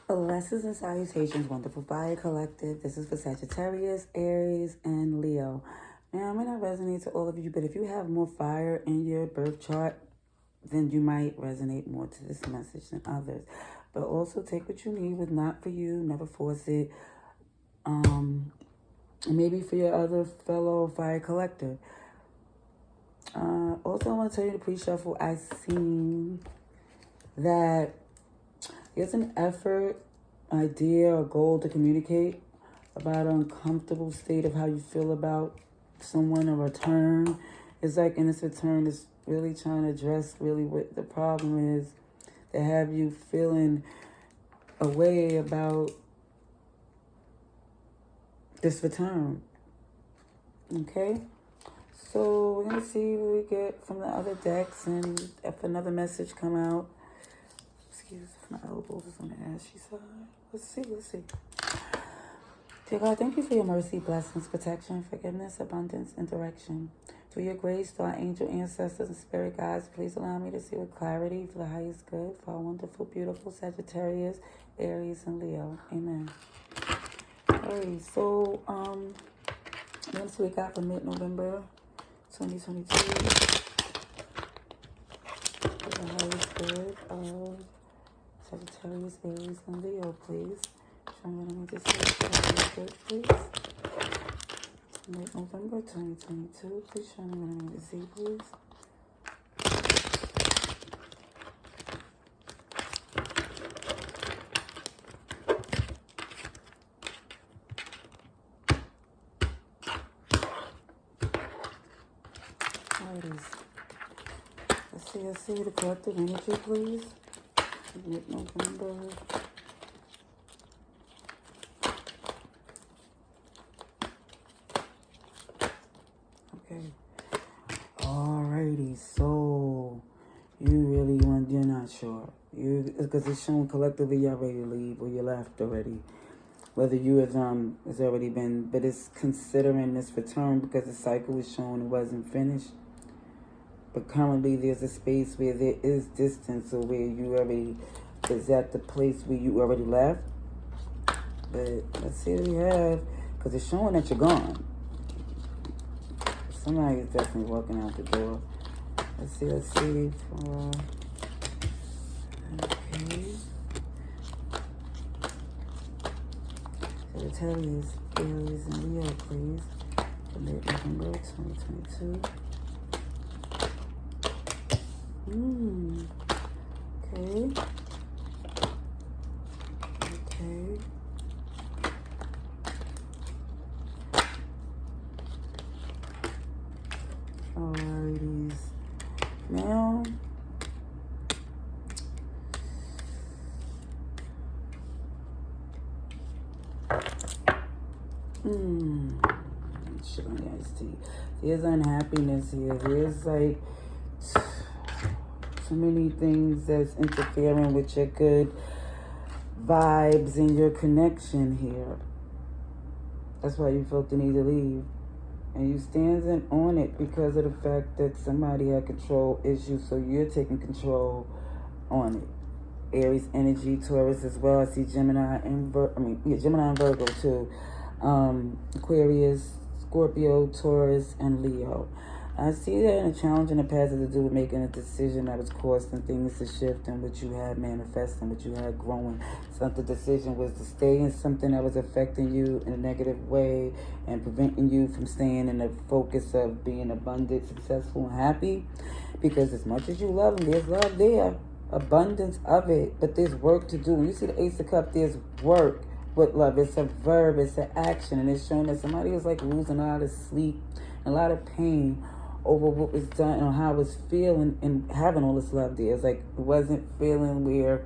Blessings and salutations, wonderful fire collective. This is for Sagittarius, Aries, and Leo. Now, I may not resonate to all of you, but if you have more fire in your birth chart, then you might resonate more to this message than others. But also take what you need with not for you, never force it. Maybe for your other fellow fire collector. Also, I want to tell you the pre-shuffle. I seen that there's an effort, idea, or goal to communicate about an uncomfortable state of how you feel about someone, a return. It's like in this return, it's really trying to address really what the problem is that have you feeling a way about this return. Okay? So we're going to see what we get from the other decks, and if another message come out. Excuse my elbows on the ashy side. Let's see. Dear God, thank you for your mercy, blessings, protection, forgiveness, abundance, and direction. Through your grace, to our angel ancestors and spirit guides, please allow me to see with clarity for the highest good for our wonderful, beautiful Sagittarius, Aries, and Leo. Amen. Alright, so let's see what we got for mid-November 2022. For the highest good of Sagittarius, Aries, and Leo, please. Show me what I need to see. Good, please. Mid-November 2022. Please show me what I need to see, please. Ladies. Let's see the collective energy, please. Mid-November. Okay. Alrighty, so you're not sure. Because it's showing collectively you're ready to leave or you left already. Whether you has already been, but it's considering this return because the cycle is showing it wasn't finished. But currently there's a space where there is distance, or where you already is at the place where you already left. But let's see what we have, because it's showing that you're gone. Somebody is definitely walking out the door. Let's see. Okay. Sagittarius, Aries, and Leo, please. For mid-November 2022. Okay. Alrighties. Now, shit on the iced tea. There's unhappiness here. There's like so many things that's interfering with your good vibes and your connection here. That's why you felt the need to leave. And you standing on it because of the fact that somebody had control issues, so you're taking control on it. Aries energy, Taurus as well. I see Gemini and Gemini and Virgo too. Aquarius, Scorpio, Taurus, and Leo. I see that in a challenge in the past has to do with making a decision that was causing things to shift and what you had manifesting, what you had growing. So the decision was to stay in something that was affecting you in a negative way and preventing you from staying in the focus of being abundant, successful, and happy. Because as much as you love them, there's love there, abundance of it, but there's work to do. When you see the Ace of Cups, there's work with love. It's a verb, it's an action, and it's showing that somebody was like losing a lot of sleep, a lot of pain over what was done and how it was feeling and having all this love there. It's like it wasn't feeling where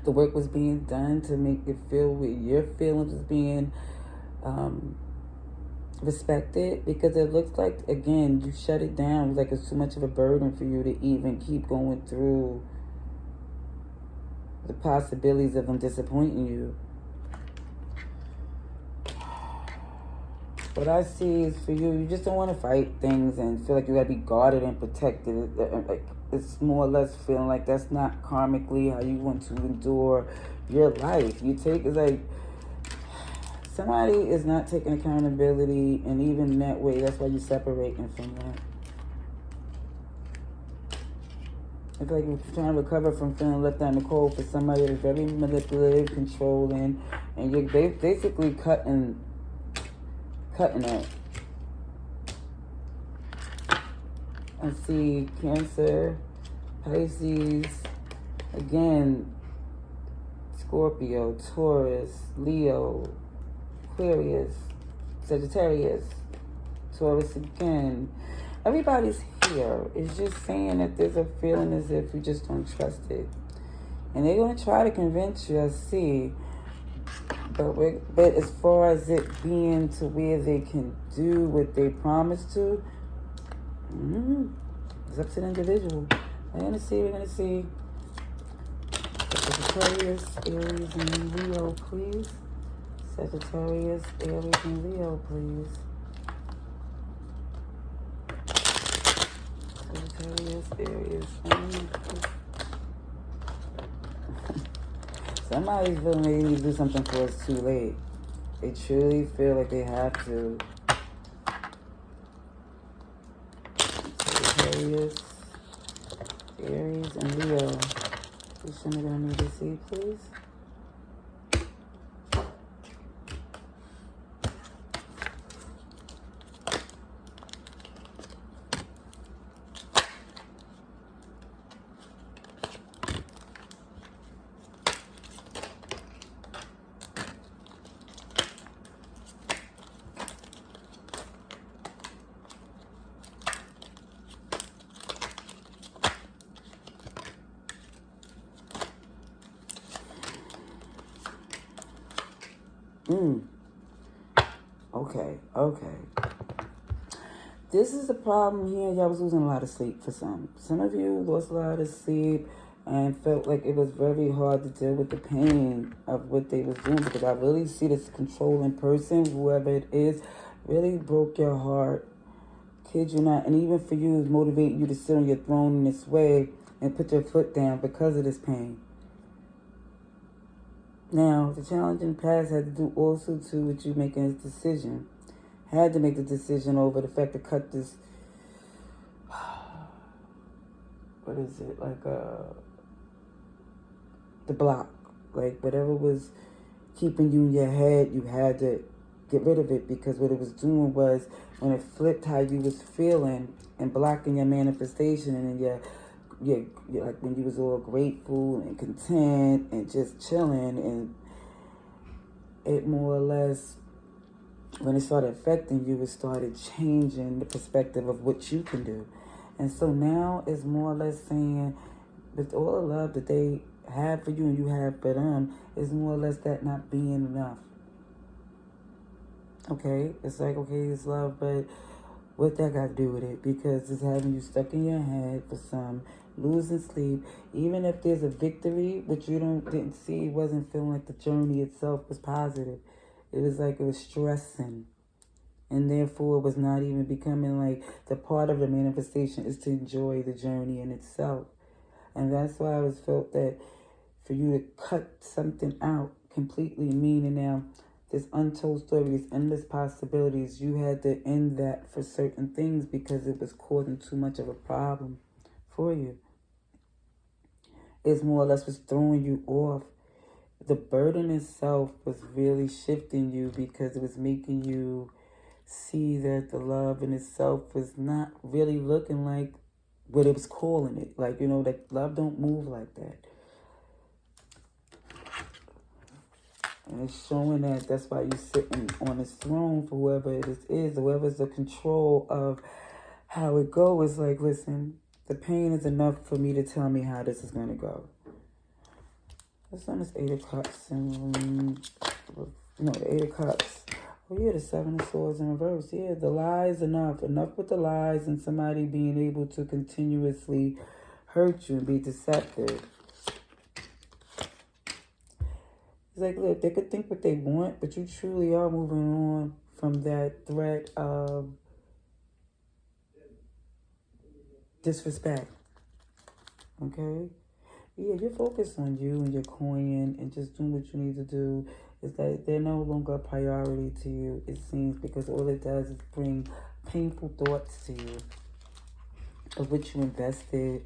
the work was being done to make it feel where your feelings was being respected, because it looks like, again, you shut it down. It was like it's too much of a burden for you to even keep going through the possibilities of them disappointing you. What I see is for you, you just don't want to fight things and feel like you got to be guarded and protected. Like it's more or less feeling like that's not karmically how you want to endure your life. You take, it's like somebody is not taking accountability, and even in that way, that's why you're separating from that. It's like you're trying to recover from feeling left out in the cold for somebody that's very manipulative, controlling, and you're basically cutting it. I see Cancer, Pisces, again, Scorpio, Taurus, Leo, Aquarius, Sagittarius, Taurus again. Everybody's here. It's just saying that there's a feeling as if you just don't trust it. And they're going to try to convince you, I see. But as far as it being to where they can do what they promised to, it's up to the individual. We're going to see. Sagittarius, Aries, and Leo, please. Sagittarius, Aries, and Leo, please. Sagittarius, Aries, and somebody's feeling they need to do something before it's too late. They truly feel like they have to. Sagittarius, Aries, and Leo. Which one are going to need to see, please? Okay. This is the problem here. Y'all was losing a lot of sleep for some. Some of you lost a lot of sleep and felt like it was very hard to deal with the pain of what they was doing, because I really see this controlling person, whoever it is, really broke your heart. Kid you not. And even for you, it's motivating you to sit on your throne in this way and put your foot down because of this pain. Now, the challenge in the past had to do also too with you making this decision. Had to make the decision over the fact to cut this, what is it, like the block. Like whatever was keeping you in your head, you had to get rid of it, because what it was doing was, when it flipped how you was feeling and blocking your manifestation, and then like when you was all grateful and content and just chilling, and it more or less, when it started affecting you, it started changing the perspective of what you can do. And so now it's more or less saying, with all the love that they have for you and you have for them, is more or less that not being enough. Okay? It's like, okay, it's love, but what that got to do with it? Because it's having you stuck in your head for some, losing sleep. Even if there's a victory, but you didn't see, it wasn't feeling like the journey itself was positive. It was like it was stressing. And therefore, it was not even becoming like the part of the manifestation is to enjoy the journey in itself. And that's why I was felt that for you to cut something out completely, meaning now this untold story, these endless possibilities, you had to end that for certain things because it was causing too much of a problem for you. It's more or less was throwing you off. The burden itself was really shifting you, because it was making you see that the love in itself was not really looking like what it was calling it. Like, you know, that love don't move like that. And it's showing that that's why you're sitting on this throne for whoever it is, whoever's the control of how it goes. Like, listen, the pain is enough for me to tell me how this is going to go. This one is 8 of Cups and, the 8 of Cups. Oh yeah, the 7 of Swords in reverse. Yeah, the lies, enough with the lies, and somebody being able to continuously hurt you and be deceptive. It's like, look, they could think what they want, but you truly are moving on from that threat of disrespect. Okay? Yeah, you're focused on you and your coin and just doing what you need to do. It's like they're no longer a priority to you, it seems, because all it does is bring painful thoughts to you of what you invested.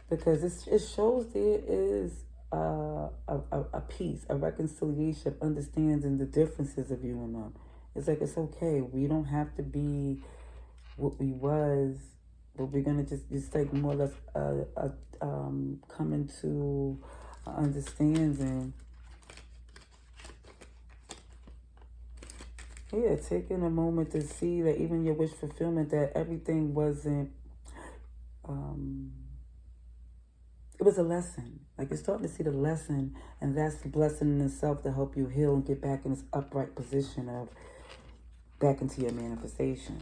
Because it shows there is a peace, a reconciliation, understanding the differences of you and them. It's like, it's okay. We don't have to be what we was, but we're gonna just like more or less come into understanding. Yeah, taking a moment to see that even your wish fulfillment, that everything wasn't it was a lesson. Like, you're starting to see the lesson, and that's the blessing in itself to help you heal and get back in this upright position of back into your manifestation.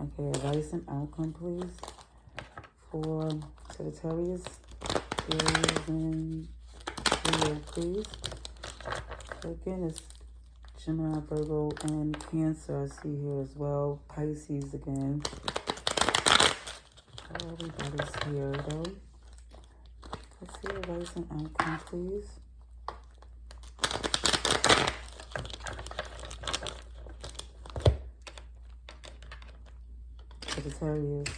Okay, advice and outcome, please, for Sagittarius, Aries, and Leo, please. So again, it's Gemini, Virgo, and Cancer I see here as well. Pisces again. Everybody's here, though. Let's see advice and outcome, please. Sagittarius.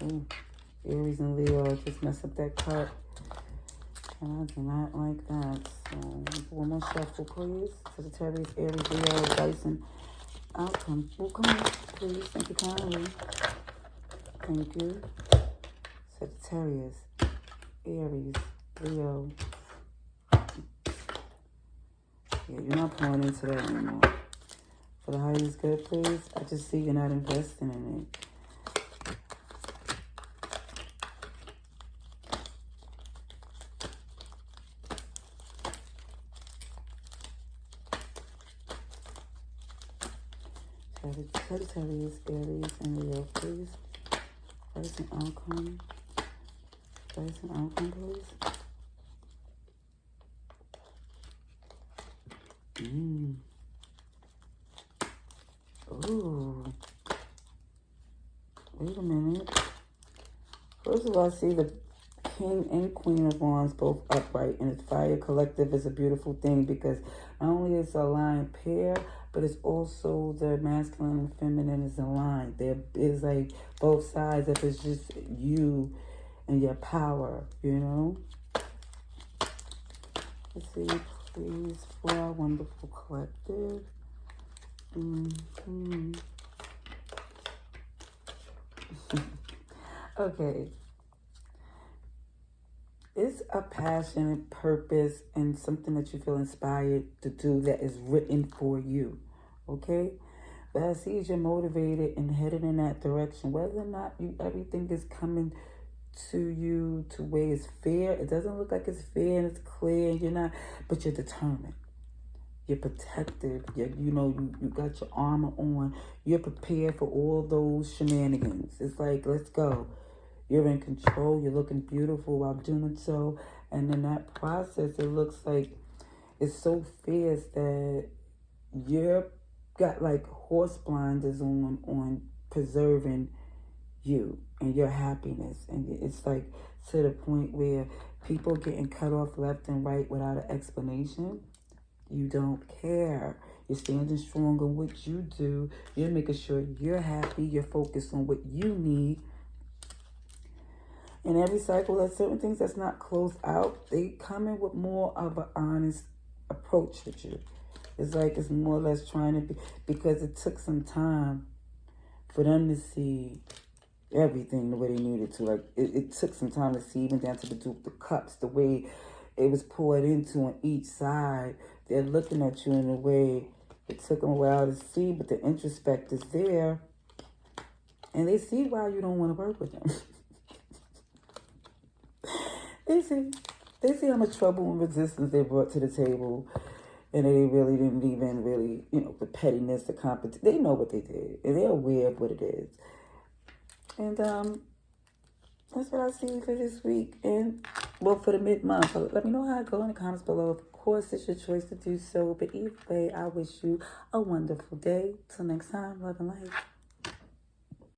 Ooh. Aries and Leo just mess up that cut. And I do not like that. So, one more shuffle, please. Sagittarius, Aries, Leo, advice and outcome. Well, come on, please. Thank you kindly. Thank you. Sagittarius, Aries, Leo. Yeah, you're not pouring into that anymore. For the highest good, please. I just see you're not investing in it. Sagittarius, Aries, and Leo, please. Advice and outcome. Advice and outcome, please. Ooh. Wait a minute. First of all, I see the King and Queen of Wands both upright, and it's fire collective is a beautiful thing because not only is it a aligned pair, but it's also the masculine and feminine is aligned. There is like both sides if it's just you and your power, you know? Let's see, please, for our wonderful collective. Okay. It's a passion and purpose and something that you feel inspired to do that is written for you. Okay? But I see you're motivated and headed in that direction. Whether or not everything is coming to you to where it's fair. It doesn't look like it's fair and it's clear and you're not, but you're determined. You're protective. You got your armor on. You're prepared for all those shenanigans. It's like, let's go. You're in control. You're looking beautiful while doing so. And in that process, it looks like it's so fierce that you're got like horse blinders on preserving you and your happiness. And it's like to the point where people getting cut off left and right without an explanation. You don't care. You're standing strong on what you do. You're making sure you're happy. You're focused on what you need. In every cycle, there's certain things that's not closed out. They come in with more of an honest approach with you. It's like it's more or less trying to be, because it took some time for them to see everything the way they needed to. Like it took some time to see, even down to the cups, the way it was poured into on each side. They're looking at you in a way it took them a while to see, but the introspect is there. And they see why you don't want to work with them. They see how much trouble and resistance they brought to the table. And they really didn't even the pettiness, the competition. They know what they did. And they're aware of what it is. And that's what I see for this week. And, well, for the mid-month. So let me know how it goes in the comments below. Of course, it's your choice to do so. But either way, I wish you a wonderful day. Till next time, love and light.